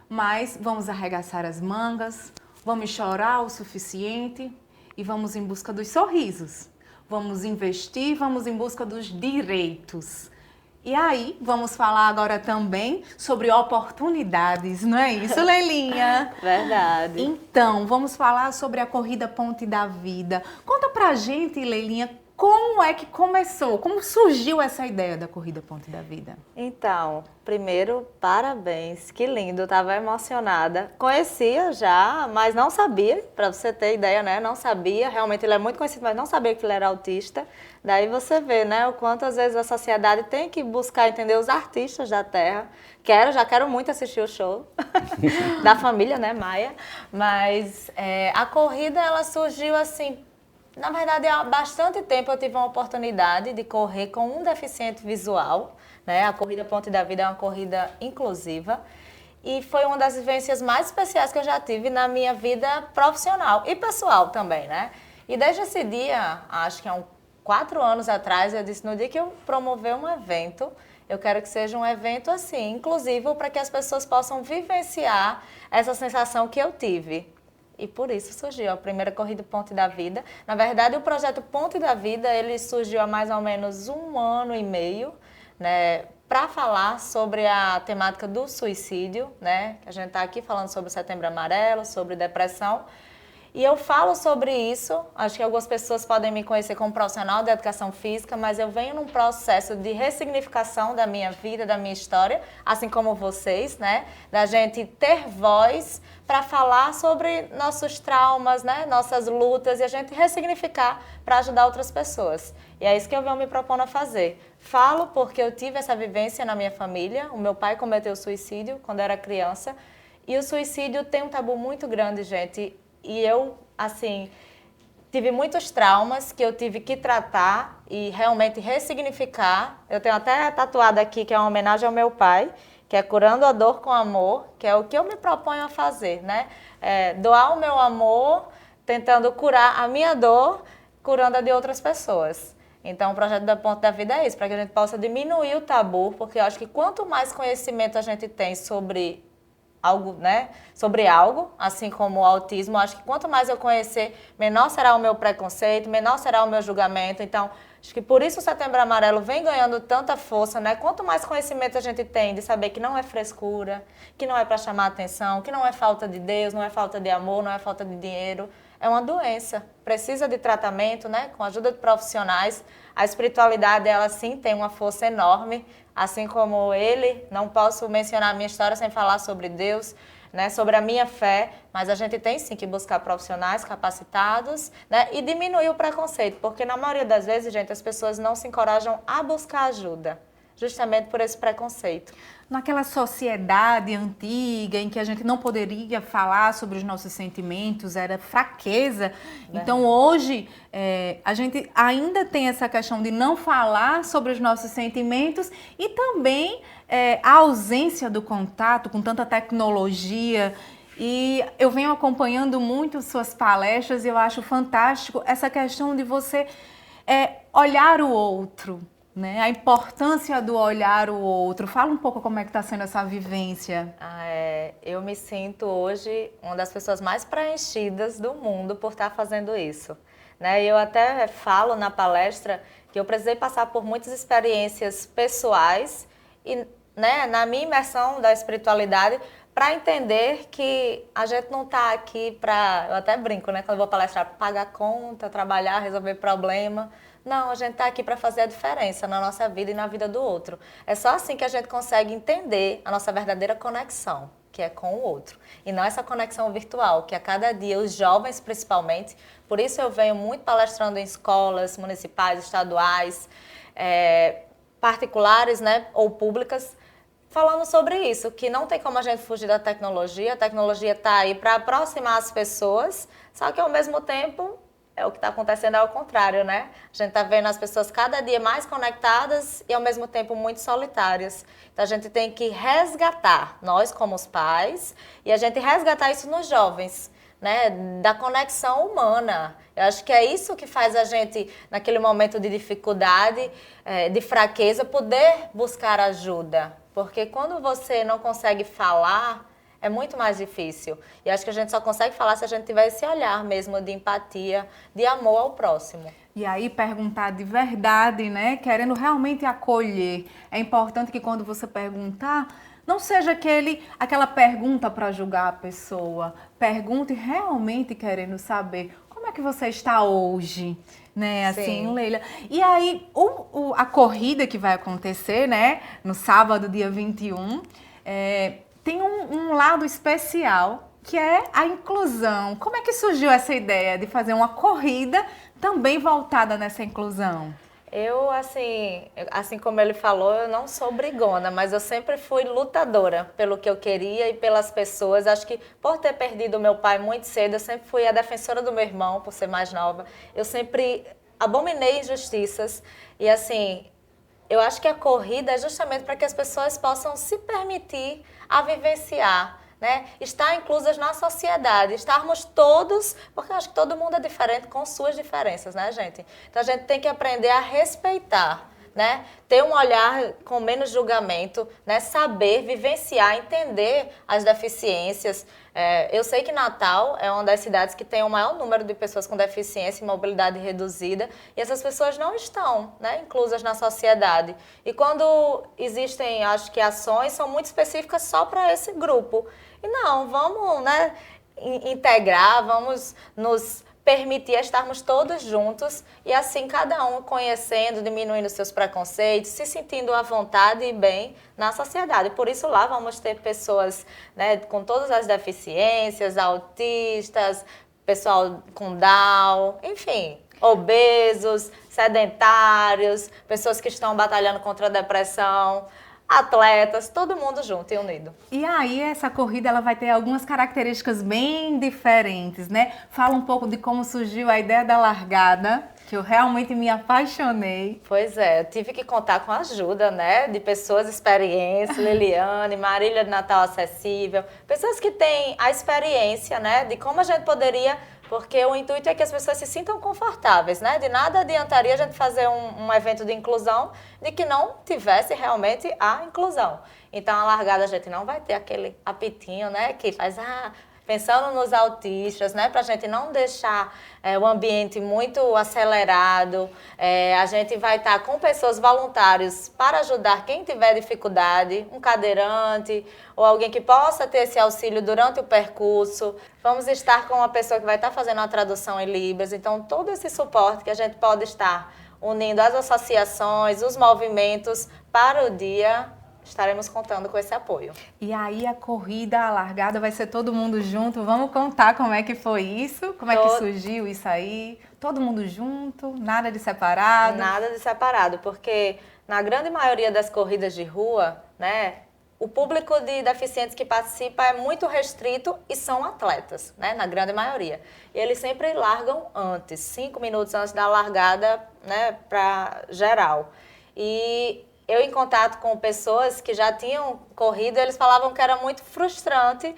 mas vamos arregaçar as mangas, vamos chorar o suficiente e vamos em busca dos sorrisos. Vamos investir, vamos em busca dos direitos. E aí, vamos falar agora também sobre oportunidades, não é isso, Leilinha? Verdade. Então, vamos falar sobre a Corrida Ponte da Vida. Conta pra gente, Leilinha, como é que começou, como surgiu essa ideia da Corrida Ponte da Vida? Então, primeiro, parabéns, que lindo, eu estava emocionada. Conhecia já, mas não sabia, para você ter ideia, né? Não sabia, realmente ele é muito conhecido, mas não sabia que ele era autista. Daí você vê, né, o quanto às vezes a sociedade tem que buscar entender os artistas da terra. Já quero muito assistir o show da família, né, Maia. Mas a corrida, ela surgiu assim. Na verdade, há bastante tempo eu tive uma oportunidade de correr com um deficiente visual, né? A Corrida Ponte da Vida é uma corrida inclusiva e foi uma das vivências mais especiais que eu já tive na minha vida profissional e pessoal também, né? E desde esse dia, acho que há 4 anos atrás, eu disse, no dia que eu promover um evento, eu quero que seja um evento assim, inclusivo, para que as pessoas possam vivenciar essa sensação que eu tive. E por isso surgiu a primeira Corrida Ponte da Vida. Na verdade, o projeto Ponte da Vida, ele surgiu há mais ou menos 1 ano e meio, né, para falar sobre a temática do suicídio, né? A gente está aqui falando sobre o Setembro Amarelo, sobre depressão. E eu falo sobre isso, acho que algumas pessoas podem me conhecer como profissional de educação física, mas eu venho num processo de ressignificação da minha vida, da minha história, assim como vocês, né? Da gente ter voz para falar sobre nossos traumas, né? Nossas lutas, e a gente ressignificar para ajudar outras pessoas. E é isso que eu venho me propondo a fazer. Falo porque eu tive essa vivência na minha família, o meu pai cometeu suicídio quando era criança, e o suicídio tem um tabu muito grande, gente. E eu, assim, tive muitos traumas que eu tive que tratar e realmente ressignificar. Eu tenho até tatuado aqui, que é uma homenagem ao meu pai, que é Curando a Dor com Amor, que é o que eu me proponho a fazer, né? Doar o meu amor, tentando curar a minha dor, curando a de outras pessoas. Então, o projeto da Ponte da Vida é isso, para que a gente possa diminuir o tabu, porque eu acho que quanto mais conhecimento a gente tem sobre algo, né, sobre algo, assim como o autismo, acho que quanto mais eu conhecer, menor será o meu preconceito, menor será o meu julgamento. Então, acho que por isso o Setembro Amarelo vem ganhando tanta força, né? Quanto mais conhecimento a gente tem de saber que não é frescura, que não é para chamar atenção, que não é falta de Deus, não é falta de amor, não é falta de dinheiro, é uma doença, precisa de tratamento, né? Com a ajuda de profissionais. A espiritualidade, ela sim tem uma força enorme, assim como ele, não posso mencionar a minha história sem falar sobre Deus, né, sobre a minha fé, mas a gente tem sim que buscar profissionais capacitados, né, e diminuir o preconceito, porque na maioria das vezes, gente, as pessoas não se encorajam a buscar ajuda, justamente por esse preconceito. Naquela sociedade antiga em que a gente não poderia falar sobre os nossos sentimentos, era fraqueza. Então hoje a gente ainda tem essa questão de não falar sobre os nossos sentimentos e também a ausência do contato com tanta tecnologia. E eu venho acompanhando muito suas palestras e eu acho fantástico essa questão de você olhar o outro. Né? A importância do olhar o outro. Fala um pouco como é que está sendo essa vivência. Eu me sinto hoje uma das pessoas mais preenchidas do mundo por estar fazendo isso. Né? Eu até falo na palestra que eu precisei passar por muitas experiências pessoais e, né, na minha imersão da espiritualidade, para entender que a gente não está aqui para, eu até brinco, né, quando eu vou palestrar, pagar conta, trabalhar, resolver problema. Não, a gente está aqui para fazer a diferença na nossa vida e na vida do outro. É só assim que a gente consegue entender a nossa verdadeira conexão, que é com o outro. E não essa conexão virtual, que a cada dia, os jovens principalmente, por isso eu venho muito palestrando em escolas municipais, estaduais, particulares, né, ou públicas, falando sobre isso, que não tem como a gente fugir da tecnologia. A tecnologia está aí para aproximar as pessoas, só que ao mesmo tempo o que está acontecendo é ao contrário, né? A gente está vendo as pessoas cada dia mais conectadas e ao mesmo tempo muito solitárias. Então a gente tem que resgatar, nós como os pais, e a gente resgatar isso nos jovens, né? Da conexão humana. Eu acho que é isso que faz a gente, naquele momento de dificuldade, de fraqueza, poder buscar ajuda. Porque quando você não consegue falar, é muito mais difícil. E acho que a gente só consegue falar se a gente tiver esse olhar mesmo de empatia, de amor ao próximo. E aí perguntar de verdade, né? Querendo realmente acolher. É importante que quando você perguntar, não seja aquela pergunta para julgar a pessoa. Pergunte realmente querendo saber como é que você está hoje, né? Assim, Leila. E aí, a corrida que vai acontecer, né? No sábado, dia 21, tem um lado especial, que é a inclusão. Como é que surgiu essa ideia de fazer uma corrida também voltada nessa inclusão? Eu, assim como ele falou, eu não sou brigona, mas eu sempre fui lutadora pelo que eu queria e pelas pessoas. Acho que por ter perdido meu pai muito cedo, eu sempre fui a defensora do meu irmão, por ser mais nova. Eu sempre abominei injustiças e, assim, eu acho que a corrida é justamente para que as pessoas possam se permitir a vivenciar, né? Estar inclusas na sociedade, estarmos todos, porque eu acho que todo mundo é diferente com suas diferenças, né, gente? Então a gente tem que aprender a respeitar, né? Ter um olhar com menos julgamento, né? Saber vivenciar, entender as deficiências. Eu sei que Natal é uma das cidades que tem o maior número de pessoas com deficiência e mobilidade reduzida, e essas pessoas não estão, né, inclusas na sociedade. E quando existem, acho que ações, são muito específicas só para esse grupo. E não, vamos, né, integrar, vamos nos permitir estarmos todos juntos e assim cada um conhecendo, diminuindo seus preconceitos, se sentindo à vontade e bem na sociedade. Por isso lá vamos ter pessoas, né, com todas as deficiências, autistas, pessoal com Down, enfim, obesos, sedentários, pessoas que estão batalhando contra a depressão, atletas, todo mundo junto e unido. E aí essa corrida ela vai ter algumas características bem diferentes, né? Fala um pouco de como surgiu a ideia da largada, que eu realmente me apaixonei. Pois é, eu tive que contar com a ajuda, né, de pessoas experientes, Liliane, Marília de Natal Acessível, pessoas que têm a experiência, né, de como a gente poderia, porque o intuito é que as pessoas se sintam confortáveis, né, de nada adiantaria a gente fazer um evento de inclusão de que não tivesse realmente a inclusão. Então a largada a gente não vai ter aquele apitinho, né, que faz, pensando nos autistas, né, para a gente não deixar o ambiente muito acelerado, a gente vai estar com pessoas voluntárias para ajudar quem tiver dificuldade, um cadeirante ou alguém que possa ter esse auxílio durante o percurso. Vamos estar com uma pessoa que vai estar fazendo a tradução em Libras, então todo esse suporte que a gente pode estar unindo as associações, os movimentos para o dia. Estaremos contando com esse apoio. E aí a corrida, a largada, vai ser todo mundo junto. Vamos contar como é que foi isso? Como é que surgiu isso aí? Todo mundo junto, nada de separado? Nada de separado, porque na grande maioria das corridas de rua, né, o público de deficientes que participa é muito restrito e são atletas, né, na grande maioria. E eles sempre largam antes, 5 minutos antes da largada, né, para geral. E eu, em contato com pessoas que já tinham corrido, eles falavam que era muito frustrante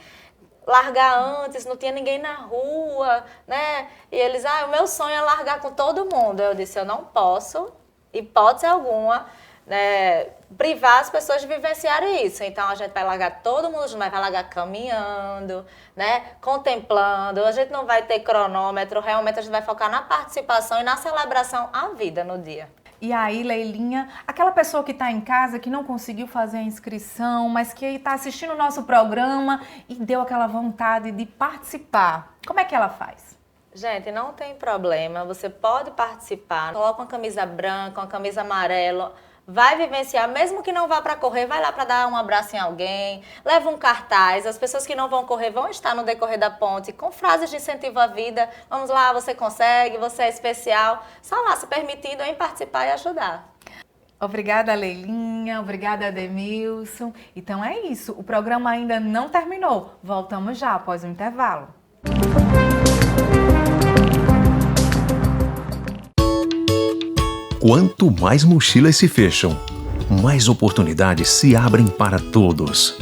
largar antes, não tinha ninguém na rua, né? E eles, o meu sonho é largar com todo mundo. Eu disse, eu não posso, hipótese alguma, né, privar as pessoas de vivenciarem isso. Então, a gente vai largar todo mundo junto, mas vai largar caminhando, né, contemplando. A gente não vai ter cronômetro, realmente a gente vai focar na participação e na celebração à vida no dia. E aí, Leilinha, aquela pessoa que está em casa, que não conseguiu fazer a inscrição, mas que está assistindo o nosso programa e deu aquela vontade de participar, como é que ela faz? Gente, não tem problema, você pode participar, coloca uma camisa branca, uma camisa amarela, vai vivenciar, mesmo que não vá para correr, vai lá para dar um abraço em alguém, leva um cartaz, as pessoas que não vão correr vão estar no decorrer da ponte com frases de incentivo à vida, vamos lá, você consegue, você é especial, só lá se permitindo em participar e ajudar. Obrigada, Leilinha, obrigada, Ademilson. Então é isso, o programa ainda não terminou, voltamos já após o intervalo. Quanto mais mochilas se fecham, mais oportunidades se abrem para todos.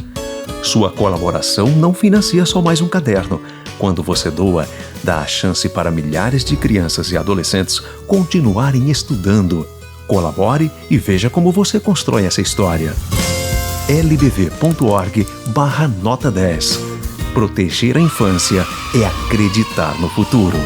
Sua colaboração não financia só mais um caderno. Quando você doa, dá a chance para milhares de crianças e adolescentes continuarem estudando. Colabore e veja como você constrói essa história. lbv.org/nota 10. Proteger a infância é acreditar no futuro.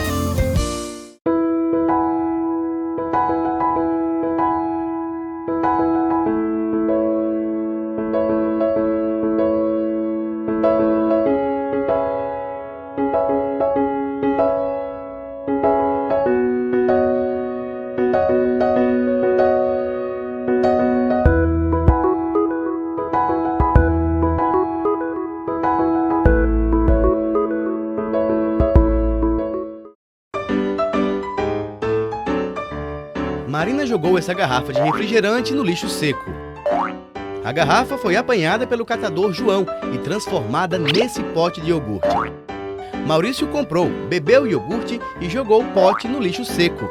Marina jogou essa garrafa de refrigerante no lixo seco. A garrafa foi apanhada pelo catador João e transformada nesse pote de iogurte. Maurício comprou, bebeu o iogurte e jogou o pote no lixo seco.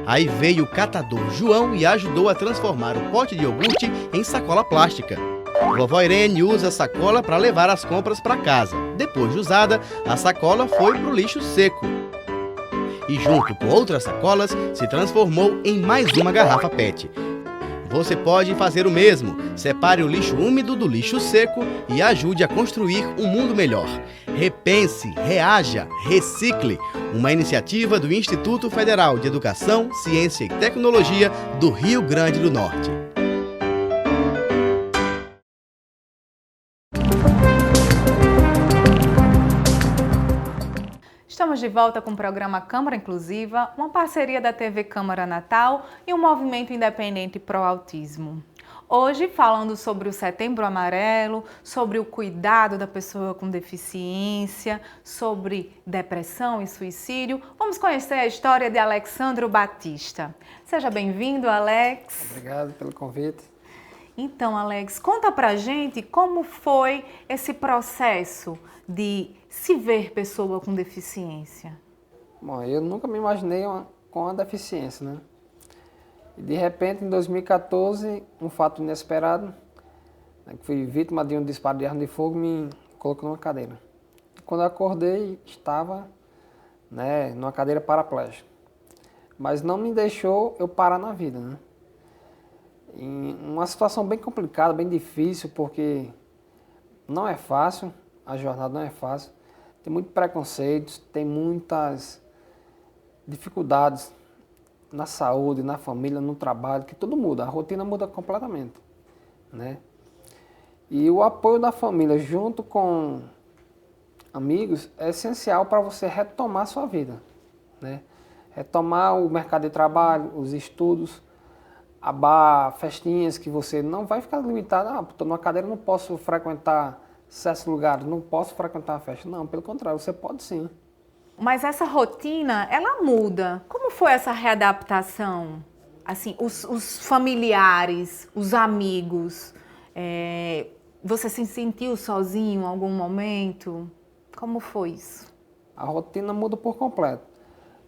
Aí veio o catador João e ajudou a transformar o pote de iogurte em sacola plástica. Vovó Irene usa a sacola para levar as compras para casa. Depois de usada, a sacola foi para o lixo seco. E junto com outras sacolas, se transformou em mais uma garrafa PET. Você pode fazer o mesmo. Separe o lixo úmido do lixo seco e ajude a construir um mundo melhor. Repense, reaja, recicle. Uma iniciativa do Instituto Federal de Educação, Ciência e Tecnologia do Rio Grande do Norte. de volta com o programa Câmara Inclusiva, uma parceria da TV Câmara Natal e o Movimento Independente Pro Autismo. Hoje, falando sobre o Setembro Amarelo, sobre o cuidado da pessoa com deficiência, sobre depressão e suicídio, vamos conhecer a história de Alexandro Batista. Seja bem-vindo, Alex. Obrigado pelo convite. Então, Alex, conta pra gente como foi esse processo de se ver pessoa com deficiência. Bom, eu nunca me imaginei com a deficiência, né? E de repente, em 2014, um fato inesperado, né, que fui vítima de um disparo de arma de fogo, me colocou numa cadeira. E quando eu acordei, estava, né, numa cadeira paraplégica. Mas não me deixou eu parar na vida, né? Em uma situação bem complicada, bem difícil, porque não é fácil, a jornada não é fácil. Tem muitos preconceitos, tem muitas dificuldades na saúde, na família, no trabalho, que tudo muda, a rotina muda completamente, né? E o apoio da família junto com amigos é essencial para você retomar a sua vida, né? Retomar o mercado de trabalho, os estudos, festinhas que você não vai ficar limitado, estou numa cadeira, não posso frequentar certos lugares, não posso frequentar a festa. Não, pelo contrário, você pode sim. Mas essa rotina, ela muda. Como foi essa readaptação? Assim, os familiares, os amigos, você se sentiu sozinho em algum momento? Como foi isso? A rotina muda por completo.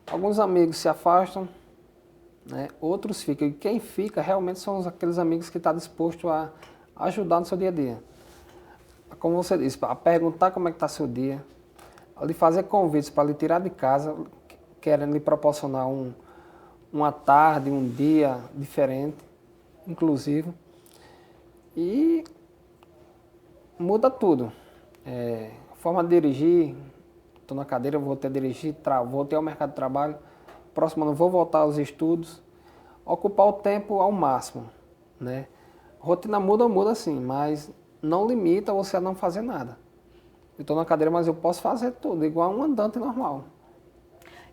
Alguns amigos se afastam, né? Outros ficam. E quem fica realmente são aqueles amigos que estão dispostos a ajudar no seu dia a dia. Como você disse, a perguntar como é que está seu dia, a lhe fazer convites para lhe tirar de casa, querendo lhe proporcionar uma tarde, um dia diferente, inclusive. E muda tudo. Forma de dirigir, estou na cadeira, vou ter dirigir, voltei ao mercado de trabalho, próximo ano vou voltar aos estudos, ocupar o tempo ao máximo, né? Rotina muda sim, mas não limita você a não fazer nada. Eu estou na cadeira, mas eu posso fazer tudo, igual um andante normal.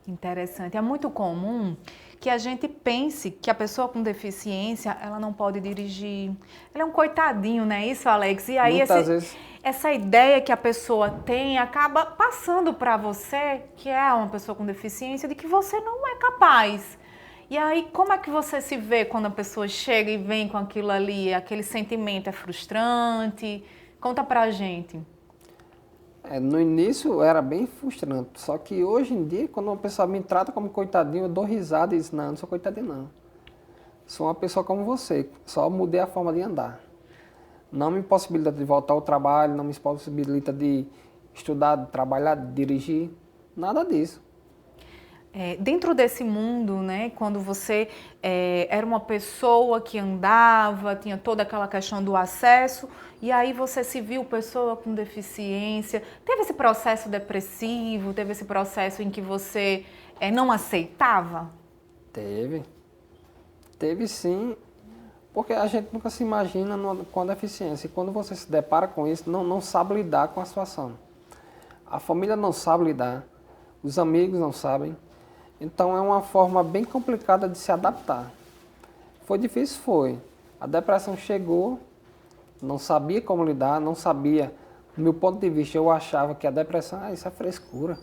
Interessante. É muito comum que a gente pense que a pessoa com deficiência, ela não pode dirigir. Ela é um coitadinho, não é isso, Alex? E aí essa ideia que a pessoa tem acaba passando para você, que é uma pessoa com deficiência, de que você não é capaz. E aí, como é que você se vê quando a pessoa chega e vem com aquilo ali? Aquele sentimento é frustrante? Conta pra gente. No início era bem frustrante, só que hoje em dia, quando uma pessoa me trata como coitadinho, eu dou risada e digo, não sou coitadinho não. Sou uma pessoa como você, só mudei a forma de andar. Não me impossibilita de voltar ao trabalho, não me impossibilita de estudar, de trabalhar, de dirigir, nada disso. Dentro desse mundo, né, quando você era uma pessoa que andava, tinha toda aquela questão do acesso, e aí você se viu pessoa com deficiência, teve esse processo depressivo, teve esse processo em que você não aceitava? Teve sim, porque a gente nunca se imagina com a deficiência, e quando você se depara com isso, não sabe lidar com a situação. A família não sabe lidar, os amigos não sabem. Então é uma forma bem complicada de se adaptar. Foi difícil, foi. A depressão chegou, não sabia como lidar, não sabia. Do meu ponto de vista, eu achava que a depressão, isso é frescura.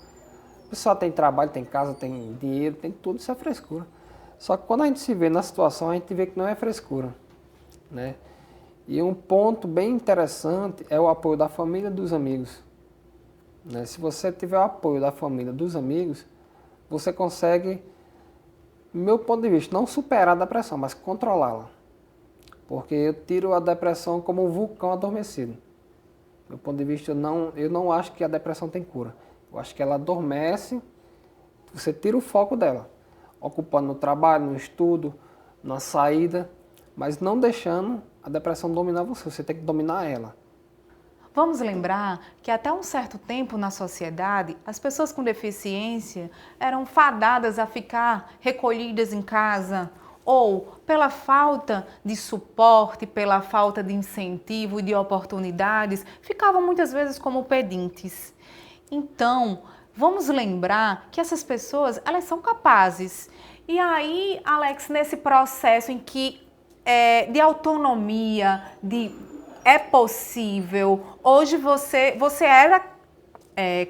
O pessoal tem trabalho, tem casa, tem dinheiro, tem tudo, isso é frescura. Só que quando a gente se vê na situação, a gente vê que não é frescura, né? E um ponto bem interessante é o apoio da família e dos amigos, né? Se você tiver o apoio da família e dos amigos, você consegue, do meu ponto de vista, não superar a depressão, mas controlá-la. Porque eu tiro a depressão como um vulcão adormecido. Do meu ponto de vista, eu não acho que a depressão tem cura. Eu acho que ela adormece, você tira o foco dela, ocupando no trabalho, no estudo, na saída, mas não deixando a depressão dominar você, você tem que dominar ela. Vamos lembrar que até um certo tempo na sociedade, as pessoas com deficiência eram fadadas a ficar recolhidas em casa, ou pela falta de suporte, pela falta de incentivo e de oportunidades, ficavam muitas vezes como pedintes. Então, vamos lembrar que essas pessoas, elas são capazes. E aí, Alex, nesse processo em que de autonomia, é possível, hoje você era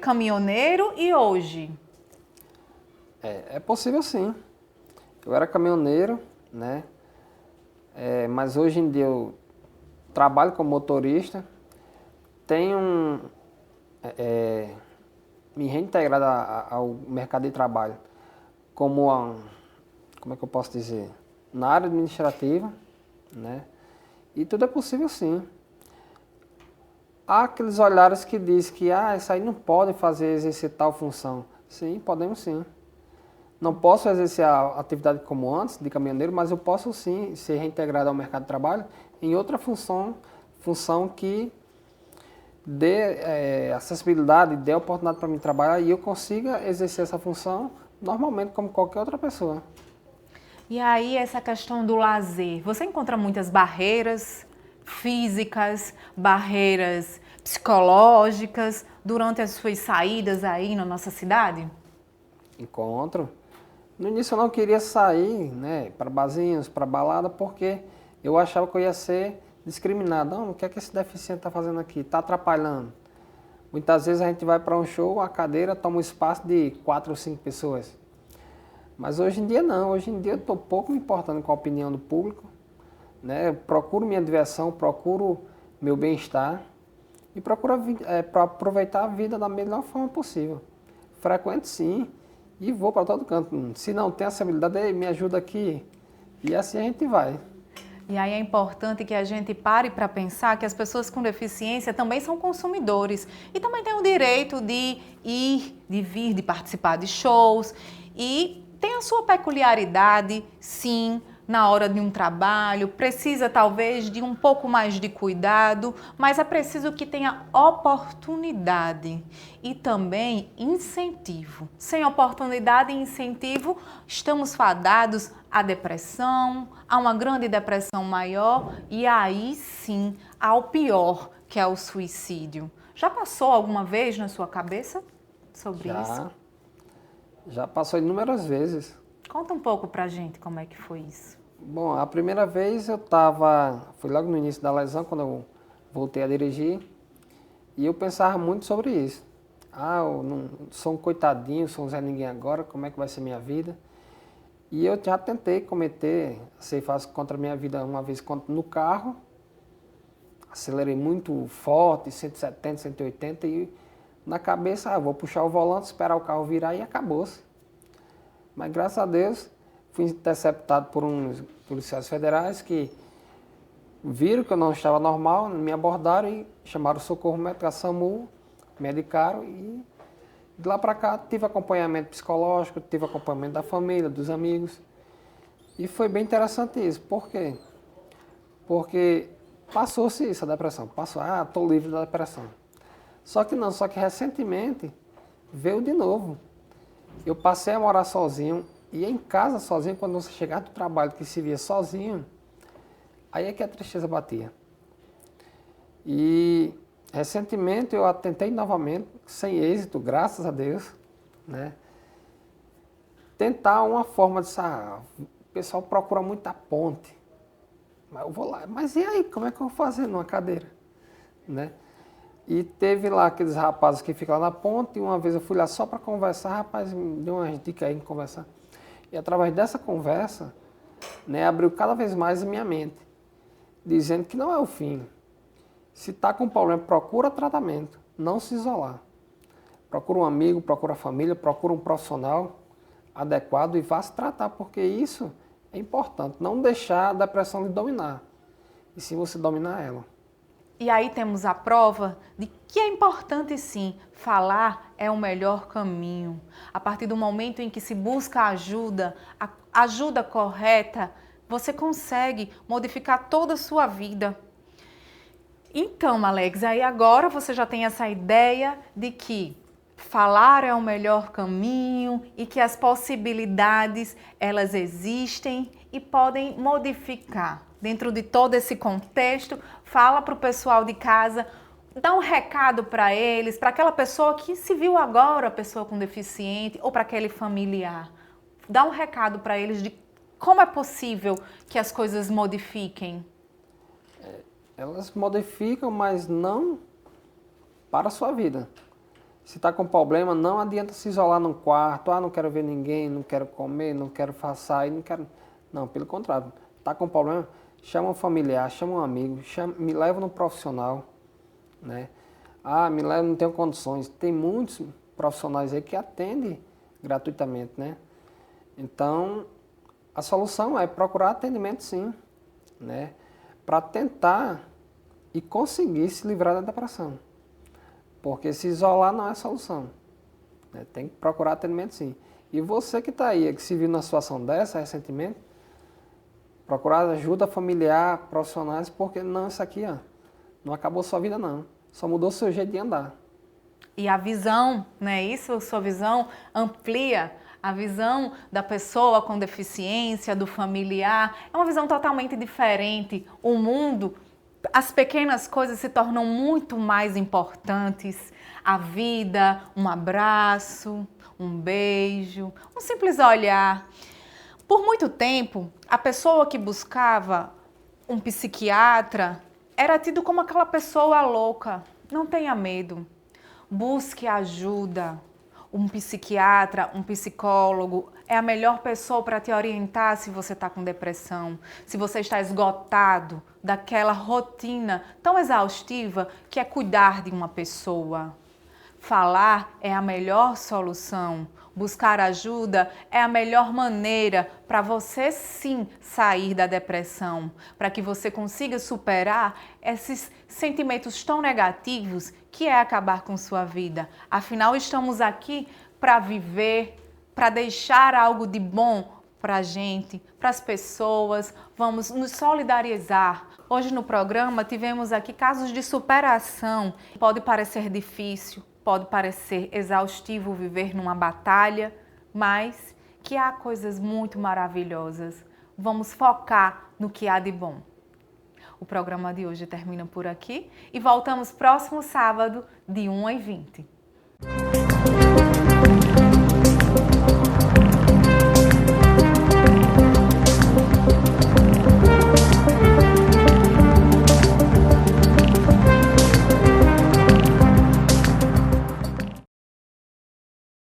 caminhoneiro e hoje? É possível sim. Eu era caminhoneiro, né? Mas hoje em dia eu trabalho como motorista, tenho me reintegrado ao mercado de trabalho como é que eu posso dizer? Na área administrativa, né? E tudo é possível sim. Há aqueles olhares que dizem que isso aí não pode exercer tal função. Sim, podemos sim. Não posso exercer a atividade como antes, de caminhoneiro, mas eu posso sim ser reintegrado ao mercado de trabalho em outra função que dê acessibilidade, dê oportunidade para mim trabalhar e eu consiga exercer essa função normalmente como qualquer outra pessoa. E aí, essa questão do lazer, você encontra muitas barreiras físicas, barreiras psicológicas durante as suas saídas aí na nossa cidade? Encontro. No início eu não queria sair, né, para barzinhos, para balada, porque eu achava que eu ia ser discriminado. Não, o que é que esse deficiente está fazendo aqui? Está atrapalhando. Muitas vezes a gente vai para um show, a cadeira toma um espaço de 4 ou 5 pessoas. Mas hoje em dia não, hoje em dia eu estou pouco me importando com a opinião do público, né? Eu procuro minha diversão, procuro meu bem-estar e procuro aproveitar a vida da melhor forma possível. Frequento sim e vou para todo canto. Se não tem essa habilidade, me ajuda aqui e assim a gente vai. E aí é importante que a gente pare para pensar que as pessoas com deficiência também são consumidores e também têm o direito de ir, de vir, de participar de shows e tem a sua peculiaridade, sim, na hora de um trabalho, precisa talvez de um pouco mais de cuidado, mas é preciso que tenha oportunidade e também incentivo. Sem oportunidade e incentivo, estamos fadados à depressão, a uma grande depressão maior e aí sim ao pior, que é o suicídio. Já passou alguma vez na sua cabeça sobre isso? Já passou inúmeras vezes. Conta um pouco pra gente como é que foi isso. Bom, a primeira vez foi logo no início da lesão, quando eu voltei a dirigir, e eu pensava muito sobre isso. Eu não sou um coitadinho, sou um Zé Ninguém agora, como é que vai ser minha vida? E eu já tentei cometer ceifas contra a minha vida uma vez no carro, acelerei muito forte, 170, 180, e na cabeça, vou puxar o volante, esperar o carro virar e acabou-se. Mas graças a Deus, fui interceptado por uns policiais federais que viram que eu não estava normal, me abordaram e chamaram o socorro médico, a SAMU, medicaram e de lá para cá tive acompanhamento psicológico, tive acompanhamento da família, dos amigos. E foi bem interessante isso. Por quê? Porque passou-se isso, a depressão. Passou, estou livre da depressão. Só que recentemente veio de novo. Eu passei a morar sozinho e em casa sozinho, quando você chegar do trabalho que se via sozinho, aí é que a tristeza batia. E recentemente eu tentei novamente, sem êxito, graças a Deus, né? Tentar uma forma de o pessoal procura muito a ponte. Mas eu vou lá, mas e aí, como é que eu vou fazer numa cadeira? Né? E teve lá aqueles rapazes que ficam lá na ponte, e uma vez eu fui lá só para conversar, rapaz, me deu umas dicas aí em conversar. E através dessa conversa, né, abriu cada vez mais a minha mente, dizendo que não é o fim. Se está com problema, procura tratamento, não se isolar. Procura um amigo, procura a família, procura um profissional adequado e vá se tratar, porque isso é importante. Não deixar a depressão lhe dominar, e sim você dominar ela. E aí temos a prova de que é importante sim, falar é o melhor caminho. A partir do momento em que se busca ajuda, a ajuda correta, você consegue modificar toda a sua vida. Então, Alex, aí agora você já tem essa ideia de que falar é o melhor caminho e que as possibilidades, elas existem e podem modificar. Dentro de todo esse contexto, fala para o pessoal de casa Dá um recado para eles, para aquela pessoa que se viu agora, pessoa com deficiente, ou para aquele familiar. Dá um recado para eles de como é possível que as coisas modifiquem. Elas modificam, mas não para a sua vida. Se está com problema, não adianta se isolar num quarto. Não quero ver ninguém, não quero comer, não quero sair, não quero... Não, pelo contrário. Está com problema, chama um familiar, chama um amigo, me leva no profissional, né? Me leva, não tenho condições. Tem muitos profissionais aí que atendem gratuitamente, né? Então, a solução é procurar atendimento, sim, né? Para tentar e conseguir se livrar da depressão. Porque se isolar não é a solução, né? Tem que procurar atendimento, sim. E você que está aí, que se viu numa situação dessa recentemente, procurar ajuda familiar, profissionais, porque não, isso aqui não acabou sua vida, não. Só mudou seu jeito de andar. E a visão, né? Isso, sua visão amplia a visão da pessoa com deficiência, do familiar. É uma visão totalmente diferente. O mundo, as pequenas coisas se tornam muito mais importantes. A vida, um abraço, um beijo, um simples olhar. Por muito tempo, a pessoa que buscava um psiquiatra era tido como aquela pessoa louca. Não tenha medo. Busque ajuda. Um psiquiatra, um psicólogo é a melhor pessoa para te orientar se você está com depressão, se você está esgotado daquela rotina tão exaustiva que é cuidar de uma pessoa. Falar é a melhor solução. Buscar ajuda é a melhor maneira para você sim sair da depressão, para que você consiga superar esses sentimentos tão negativos que é acabar com sua vida. Afinal, estamos aqui para viver, para deixar algo de bom para a gente, para as pessoas. Vamos nos solidarizar. Hoje no programa tivemos aqui casos de superação. Pode parecer difícil, pode parecer exaustivo viver numa batalha, mas que há coisas muito maravilhosas. Vamos focar no que há de bom. O programa de hoje termina por aqui e voltamos próximo sábado, de 1h20.